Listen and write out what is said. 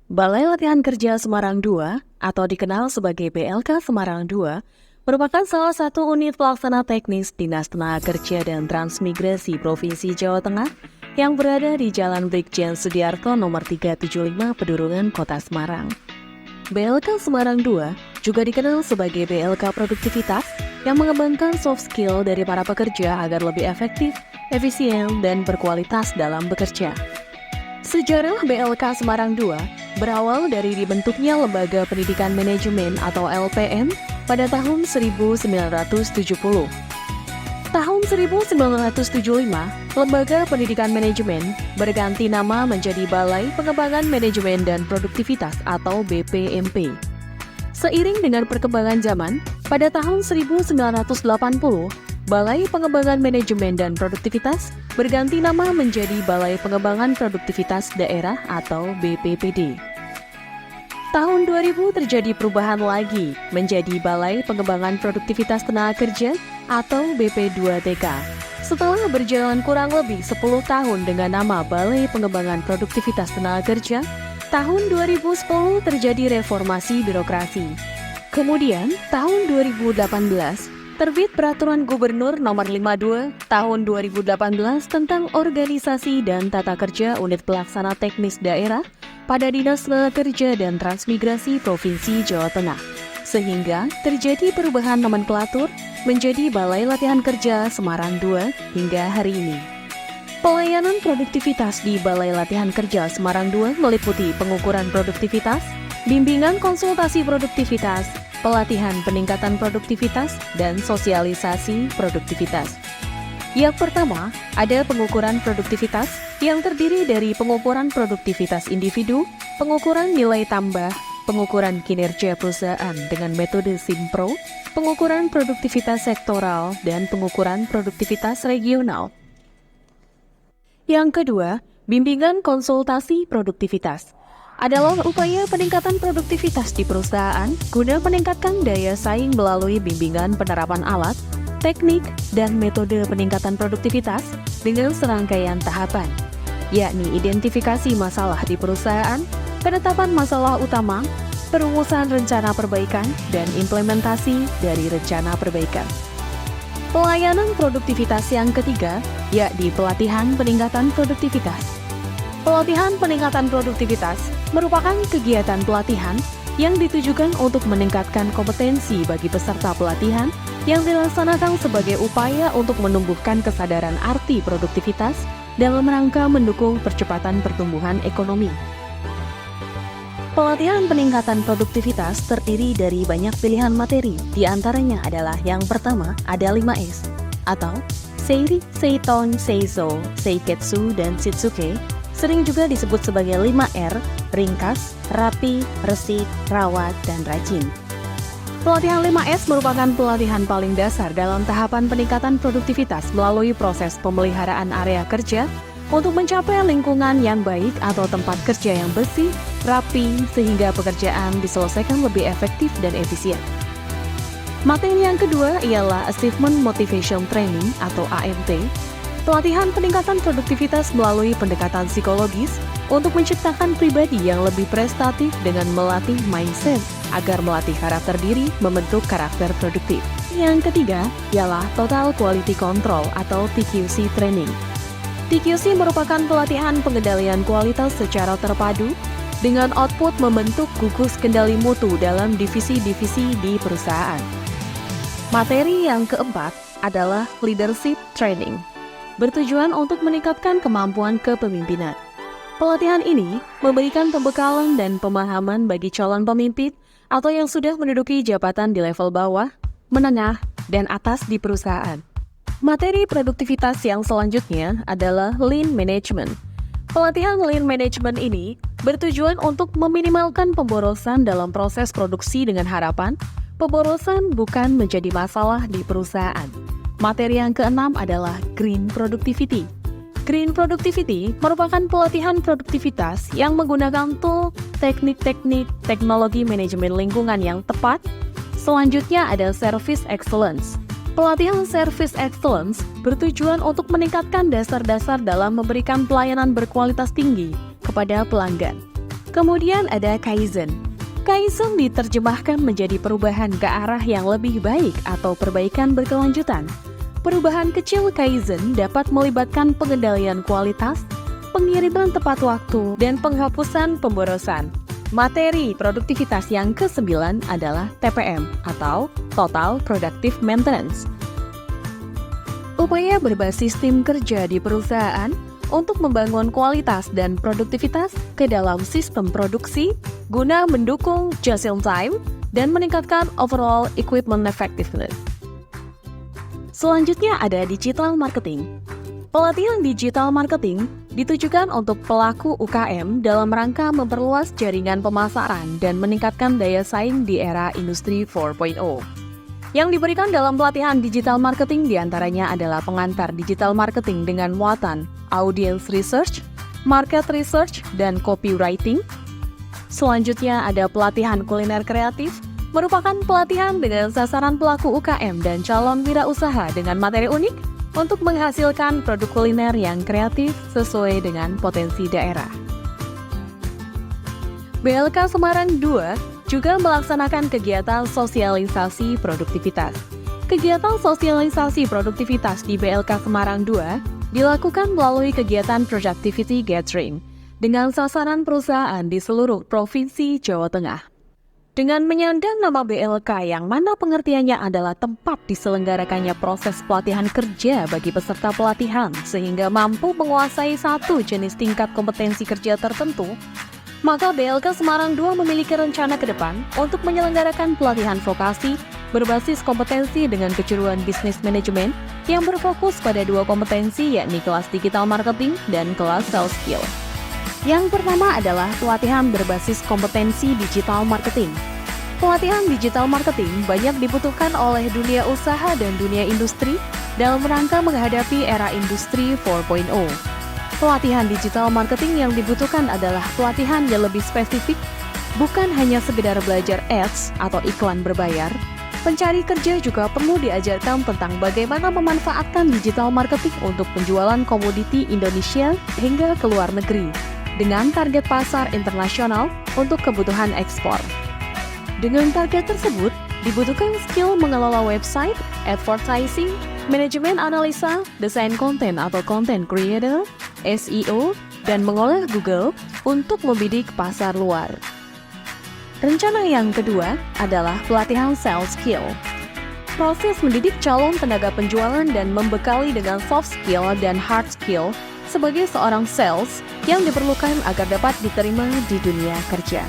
Balai Latihan Kerja Semarang II, atau dikenal sebagai BLK Semarang II, merupakan salah satu unit pelaksana teknis Dinas Tenaga Kerja dan Transmigrasi Provinsi Jawa Tengah yang berada di Jalan Brigjen Sudiarto nomor 375 Pedurungan Kota Semarang. BLK Semarang II juga dikenal sebagai BLK Produktivitas yang mengembangkan soft skill dari para pekerja agar lebih efektif, efisien, dan berkualitas dalam bekerja. Sejarah BLK Semarang II berawal dari dibentuknya Lembaga Pendidikan Manajemen atau LPM pada tahun 1970. Tahun 1975, Lembaga Pendidikan Manajemen berganti nama menjadi Balai Pengembangan Manajemen dan Produktivitas atau BPMP. Seiring dengan perkembangan zaman, pada tahun 1980, Balai Pengembangan Manajemen dan Produktivitas berganti nama menjadi Balai Pengembangan Produktivitas Daerah atau BPPD. Tahun 2000 terjadi perubahan lagi menjadi Balai Pengembangan Produktivitas Tenaga Kerja atau BP2TK. Setelah berjalan kurang lebih 10 tahun dengan nama Balai Pengembangan Produktivitas Tenaga Kerja, tahun 2010 terjadi reformasi birokrasi. Kemudian, tahun 2018, terbit Peraturan Gubernur Nomor 52 Tahun 2018 tentang Organisasi dan Tata Kerja Unit Pelaksana Teknis Daerah pada Dinas Tenaga Kerja dan Transmigrasi Provinsi Jawa Tengah, sehingga terjadi perubahan nomenklatur menjadi Balai Latihan Kerja Semarang II hingga hari ini. Pelayanan produktivitas di Balai Latihan Kerja Semarang II meliputi pengukuran produktivitas, bimbingan konsultasi produktivitas, pelatihan peningkatan produktivitas, dan sosialisasi produktivitas. Yang pertama, ada pengukuran produktivitas yang terdiri dari pengukuran produktivitas individu, pengukuran nilai tambah, pengukuran kinerja perusahaan dengan metode SIMPRO, pengukuran produktivitas sektoral, dan pengukuran produktivitas regional. Yang kedua, bimbingan konsultasi produktivitas adalah upaya peningkatan produktivitas di perusahaan guna meningkatkan daya saing melalui bimbingan penerapan alat, teknik, dan metode peningkatan produktivitas dengan serangkaian tahapan, yakni identifikasi masalah di perusahaan, penetapan masalah utama, perumusan rencana perbaikan, dan implementasi dari rencana perbaikan. Pelayanan produktivitas yang ketiga, yakni pelatihan peningkatan produktivitas. Pelatihan peningkatan produktivitas merupakan kegiatan pelatihan yang ditujukan untuk meningkatkan kompetensi bagi peserta pelatihan yang dilaksanakan sebagai upaya untuk menumbuhkan kesadaran arti produktivitas dalam rangka mendukung percepatan pertumbuhan ekonomi. Pelatihan peningkatan produktivitas terdiri dari banyak pilihan materi, di antaranya adalah yang pertama ada 5S, atau Seiri, Seiton, Seizo, Seiketsu, dan Shitsuke, sering juga disebut sebagai 5R, ringkas, rapi, resik, rawat, dan rajin. Pelatihan 5S merupakan pelatihan paling dasar dalam tahapan peningkatan produktivitas melalui proses pemeliharaan area kerja untuk mencapai lingkungan yang baik atau tempat kerja yang bersih, rapi, sehingga pekerjaan diselesaikan lebih efektif dan efisien. Materi yang kedua ialah Achievement Motivation Training atau AMT, pelatihan peningkatan produktivitas melalui pendekatan psikologis untuk menciptakan pribadi yang lebih prestatif dengan melatih mindset agar melatih karakter diri membentuk karakter produktif. Yang ketiga ialah Total Quality Control atau TQC Training. TQC merupakan pelatihan pengendalian kualitas secara terpadu dengan output membentuk gugus kendali mutu dalam divisi-divisi di perusahaan. Materi yang keempat adalah Leadership Training, bertujuan untuk meningkatkan kemampuan kepemimpinan. Pelatihan ini memberikan pembekalan dan pemahaman bagi calon pemimpin atau yang sudah menduduki jabatan di level bawah, menengah, dan atas di perusahaan. Materi produktivitas yang selanjutnya adalah Lean Management. Pelatihan Lean Management ini bertujuan untuk meminimalkan pemborosan dalam proses produksi dengan harapan pemborosan bukan menjadi masalah di perusahaan. Materi yang keenam adalah Green Productivity. Green Productivity merupakan pelatihan produktivitas yang menggunakan tool, teknik-teknik, teknologi manajemen lingkungan yang tepat. Selanjutnya ada Service Excellence. Pelatihan Service Excellence bertujuan untuk meningkatkan dasar-dasar dalam memberikan pelayanan berkualitas tinggi kepada pelanggan. Kemudian ada Kaizen. Kaizen diterjemahkan menjadi perubahan ke arah yang lebih baik atau perbaikan berkelanjutan. Perubahan kecil Kaizen dapat melibatkan pengendalian kualitas, pengiriman tepat waktu, dan penghapusan pemborosan. Materi produktivitas yang ke-9 adalah TPM atau Total Productive Maintenance. Upaya berbasis tim kerja di perusahaan untuk membangun kualitas dan produktivitas ke dalam sistem produksi guna mendukung just in time dan meningkatkan overall equipment effectiveness. Selanjutnya ada digital marketing. Pelatihan digital marketing ditujukan untuk pelaku UKM dalam rangka memperluas jaringan pemasaran dan meningkatkan daya saing di era industri 4.0. Yang diberikan dalam pelatihan digital marketing diantaranya adalah pengantar digital marketing dengan muatan audience research, market research, dan copywriting. Selanjutnya ada pelatihan kuliner kreatif, merupakan pelatihan dengan sasaran pelaku UKM dan calon wirausaha dengan materi unik untuk menghasilkan produk kuliner yang kreatif sesuai dengan potensi daerah. BLK Semarang II juga melaksanakan kegiatan sosialisasi produktivitas. Kegiatan sosialisasi produktivitas di BLK Semarang II dilakukan melalui kegiatan Productivity Gathering dengan sasaran perusahaan di seluruh Provinsi Jawa Tengah. Dengan menyandang nama BLK yang mana pengertiannya adalah tempat diselenggarakannya proses pelatihan kerja bagi peserta pelatihan sehingga mampu menguasai satu jenis tingkat kompetensi kerja tertentu, maka BLK Semarang II memiliki rencana ke depan untuk menyelenggarakan pelatihan vokasi berbasis kompetensi dengan kejuruan bisnis manajemen yang berfokus pada dua kompetensi yakni kelas digital marketing dan kelas sales skill. Yang pertama adalah pelatihan berbasis kompetensi digital marketing. Pelatihan digital marketing banyak dibutuhkan oleh dunia usaha dan dunia industri dalam rangka menghadapi era industri 4.0. Pelatihan digital marketing yang dibutuhkan adalah pelatihan yang lebih spesifik, bukan hanya sekedar belajar ads atau iklan berbayar. Pencari kerja juga perlu diajarkan tentang bagaimana memanfaatkan digital marketing untuk penjualan komoditi Indonesia hingga ke luar negeri, dengan target pasar internasional untuk kebutuhan ekspor. Dengan target tersebut, dibutuhkan skill mengelola website, advertising, manajemen analisa, desain konten atau content creator, SEO, dan mengolah Google untuk membidik pasar luar. Rencana yang kedua adalah pelatihan sales skill. Proses mendidik calon tenaga penjualan dan membekali dengan soft skill dan hard skill sebagai seorang sales yang diperlukan agar dapat diterima di dunia kerja.